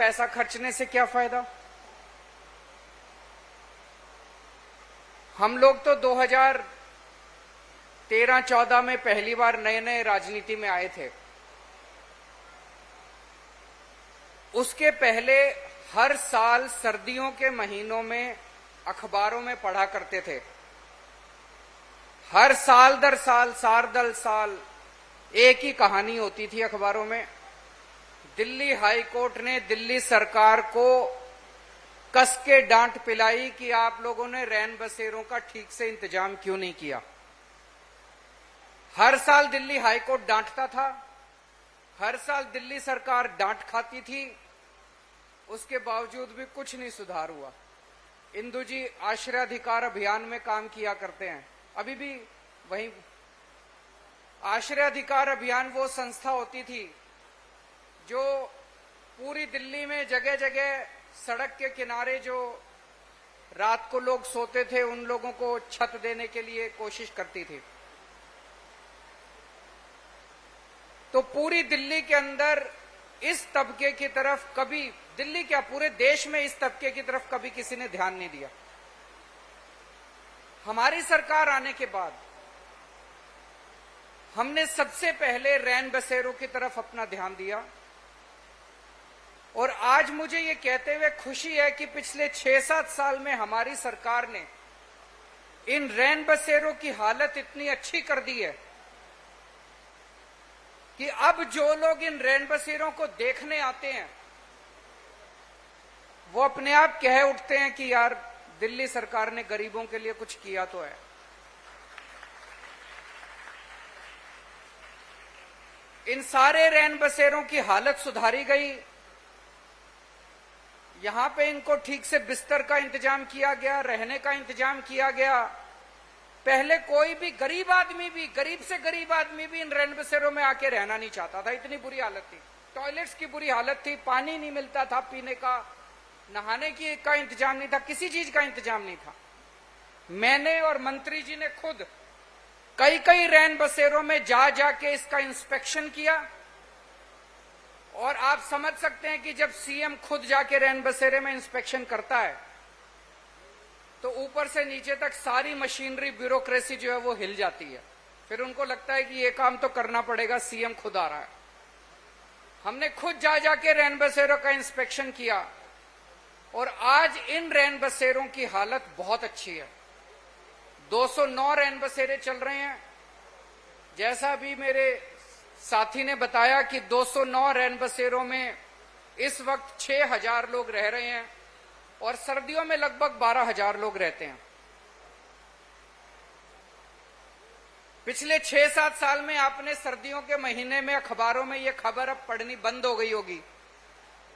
पैसा खर्चने से क्या फायदा। हम लोग तो 2013-14 में पहली बार नए नए राजनीति में आए थे। उसके पहले हर साल सर्दियों के महीनों में अखबारों में पढ़ा करते थे। हर साल दर साल, साल दर साल एक ही कहानी होती थी अखबारों में। दिल्ली हाई कोर्ट ने दिल्ली सरकार को कस के डांट पिलाई कि आप लोगों ने रैन बसेरों का ठीक से इंतजाम क्यों नहीं किया। हर साल दिल्ली हाई कोर्ट डांटता था, हर साल दिल्ली सरकार डांट खाती थी, उसके बावजूद भी कुछ नहीं सुधार हुआ। इंदु जी आश्रय अधिकार अभियान में काम किया करते हैं, अभी भी वहीं। आश्रय अधिकार अभियान वो संस्था होती थी जो पूरी दिल्ली में जगह जगह सड़क के किनारे जो रात को लोग सोते थे उन लोगों को छत देने के लिए कोशिश करती थी। तो पूरी दिल्ली के अंदर इस तबके की तरफ कभी, दिल्ली क्या पूरे देश में इस तबके की तरफ कभी किसी ने ध्यान नहीं दिया। हमारी सरकार आने के बाद हमने सबसे पहले रैन बसेरों की तरफ अपना ध्यान दिया। और आज मुझे ये कहते हुए खुशी है कि पिछले 6-7 साल में हमारी सरकार ने इन रैन बसेरों की हालत इतनी अच्छी कर दी है कि अब जो लोग इन रैन बसेरों को देखने आते हैं वो अपने आप कह उठते हैं कि यार दिल्ली सरकार ने गरीबों के लिए कुछ किया तो है। इन सारे रैन बसेरों की हालत सुधारी गई। यहां पे इनको ठीक से बिस्तर का इंतजाम किया गया, रहने का इंतजाम किया गया। पहले कोई भी गरीब आदमी भी, गरीब से गरीब आदमी भी इन रैन बसेरों में आके रहना नहीं चाहता था, इतनी बुरी हालत थी। टॉयलेट्स की बुरी हालत थी, पानी नहीं मिलता था पीने का, नहाने की का इंतजाम नहीं था, किसी चीज का इंतजाम नहीं था। मैंने और मंत्री जी ने खुद कई कई रैन बसेरों में जा जाके इसका इंस्पेक्शन किया। और आप समझ सकते हैं कि जब सीएम खुद जाके रैन बसेरे में इंस्पेक्शन करता है तो ऊपर से नीचे तक सारी मशीनरी, ब्यूरोक्रेसी जो है वो हिल जाती है। फिर उनको लगता है कि ये काम तो करना पड़ेगा, सीएम खुद आ रहा है। हमने खुद जा जाके रैन बसेरों का इंस्पेक्शन किया और आज इन रैन बसेरों की हालत बहुत अच्छी है। 209 रैन बसेरे चल रहे हैं। जैसा भी मेरे साथी ने बताया कि 209 रैन बसेरों में इस वक्त 6000 लोग रह रहे हैं और सर्दियों में लगभग 12000 लोग रहते हैं। पिछले 6-7 साल में आपने सर्दियों के महीने में अखबारों में यह खबर अब पढ़नी बंद हो गई होगी।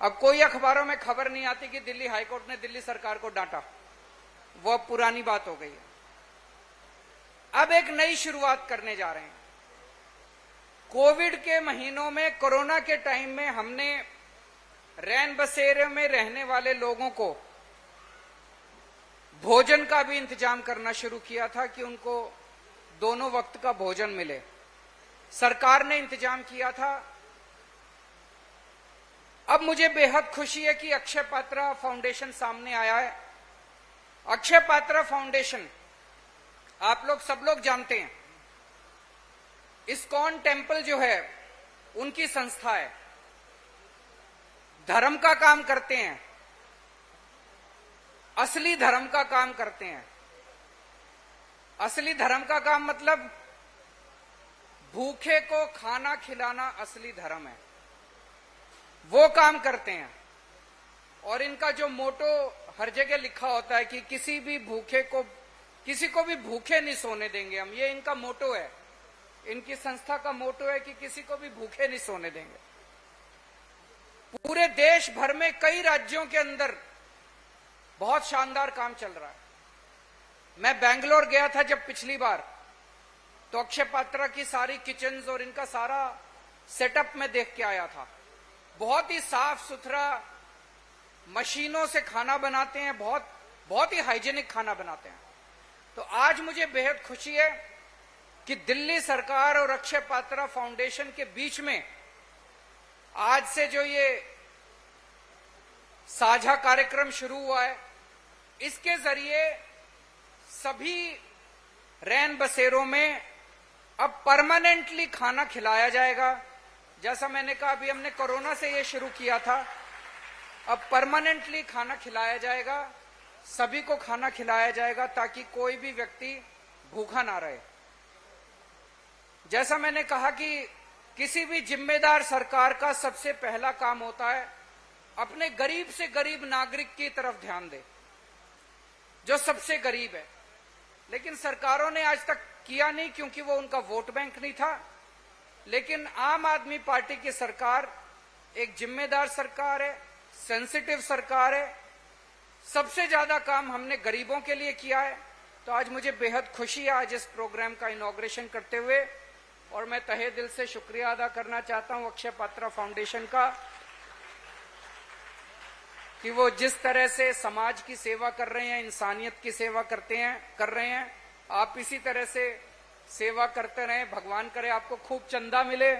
अब कोई अखबारों में खबर नहीं आती कि दिल्ली हाईकोर्ट ने दिल्ली सरकार को डांटा, वो अब पुरानी बात हो गई है। अब एक नई शुरुआत करने जा रहे हैं। कोविड के महीनों में, कोरोना के टाइम में हमने रैन बसेरे में रहने वाले लोगों को भोजन का भी इंतजाम करना शुरू किया था कि उनको दोनों वक्त का भोजन मिले। सरकार ने इंतजाम किया था। अब मुझे बेहद खुशी है कि अक्षय पात्रा फाउंडेशन सामने आया है। अक्षय पात्रा फाउंडेशन आप लोग सब लोग जानते हैं, इस्कॉन टेम्पल जो है उनकी संस्था है। धर्म का काम करते हैं, असली धर्म का काम करते हैं। असली धर्म का काम मतलब भूखे को खाना खिलाना असली धर्म है, वो काम करते हैं। और इनका जो मोटो हर जगह लिखा होता है कि किसी को भी भूखे नहीं सोने देंगे हम, ये इनका मोटो है। इनकी संस्था का मोटो है कि किसी को भी भूखे नहीं सोने देंगे। पूरे देश भर में कई राज्यों के अंदर बहुत शानदार काम चल रहा है। मैं बेंगलोर गया था जब पिछली बार, तो अक्षय पात्रा की सारी किचन्स और इनका सारा सेटअप में देख के आया था। बहुत ही साफ सुथरा मशीनों से खाना बनाते हैं, बहुत ही हाइजीनिक खाना बनाते हैं। तो आज मुझे बेहद खुशी है कि दिल्ली सरकार और अक्षय पात्रा फाउंडेशन के बीच में आज से जो ये साझा कार्यक्रम शुरू हुआ है। इसके जरिए सभी रैन बसेरों में अब परमानेंटली खाना खिलाया जाएगा। जैसा मैंने कहा, अभी हमने कोरोना से ये शुरू किया था, अब परमानेंटली खाना खिलाया जाएगा, सभी को खाना खिलाया जाएगा ताकि कोई भी व्यक्ति भूखा ना रहे। जैसा मैंने कहा कि किसी भी जिम्मेदार सरकार का सबसे पहला काम होता है अपने गरीब से गरीब नागरिक की तरफ ध्यान दे, जो सबसे गरीब है। लेकिन सरकारों ने आज तक किया नहीं, क्योंकि वो उनका वोट बैंक नहीं था। लेकिन आम आदमी पार्टी की सरकार एक जिम्मेदार सरकार है, सेंसिटिव सरकार है। सबसे ज्यादा काम हमने गरीबों के लिए किया है। तो आज मुझे बेहद खुशी है आज इस प्रोग्राम का इनॉग्रेशन करते हुए, और मैं तहे दिल से शुक्रिया अदा करना चाहता हूं अक्षय पात्रा फाउंडेशन का कि वो जिस तरह से समाज की सेवा कर रहे हैं, इंसानियत की सेवा कर रहे हैं। आप इसी तरह से सेवा करते रहें। भगवान करे आपको खूब चंदा मिले,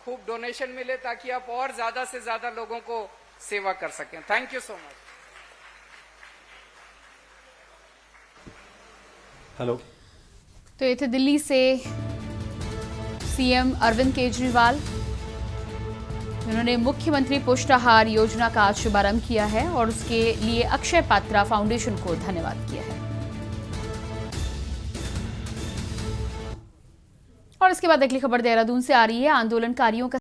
खूब डोनेशन मिले, ताकि आप और ज्यादा से ज्यादा लोगों को सेवा कर सकें। Thank you so much. Hello. तो ये थे दिल्ली से सीएम अरविंद केजरीवाल। उन्होंने मुख्यमंत्री पुष्टाहार योजना का आज शुभारंभ किया है और उसके लिए अक्षय पात्रा फाउंडेशन को धन्यवाद किया है। और इसके बाद अगली खबर देहरादून से आ रही है। आंदोलनकारियों का